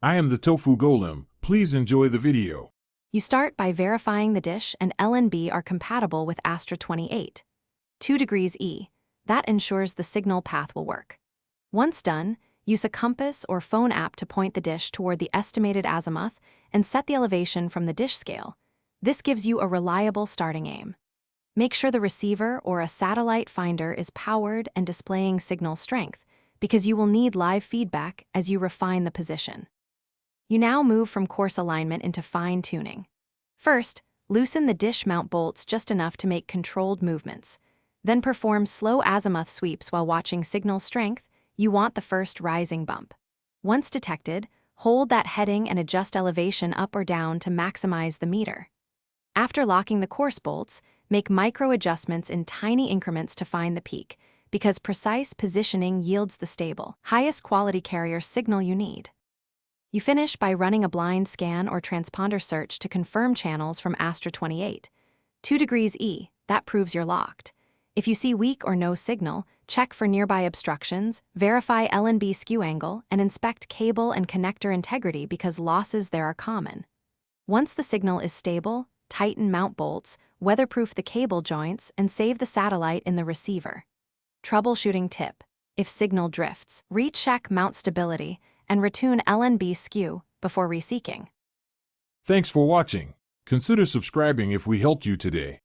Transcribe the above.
I am the Tofu Golem. Please enjoy the video. You start by verifying the dish and LNB are compatible with Astra 28.2e. That ensures the signal path will work. Once done, use a compass or phone app to point the dish toward the estimated azimuth and set the elevation from the dish scale. This gives you a reliable starting aim. Make sure the receiver or a satellite finder is powered and displaying signal strength, because you will need live feedback as you refine the position. You now move from coarse alignment into fine-tuning. First, loosen the dish mount bolts just enough to make controlled movements. Then perform slow azimuth sweeps while watching signal strength. You want the first rising bump. Once detected, hold that heading and adjust elevation up or down to maximize the meter. After locking the coarse bolts, make micro adjustments in tiny increments to find the peak, because precise positioning yields the stable, highest quality carrier signal you need. You finish by running a blind scan or transponder search to confirm channels from Astra 28.2e. That proves you're locked. If you see weak or no signal, check for nearby obstructions, verify LNB skew angle, and inspect cable and connector integrity because losses there are common. Once the signal is stable, tighten mount bolts, weatherproof the cable joints, and save the satellite in the receiver. Troubleshooting tip: if signal drifts, recheck mount stability and retune LNB skew before reseeking. Thanks for watching. Consider subscribing if we helped you today.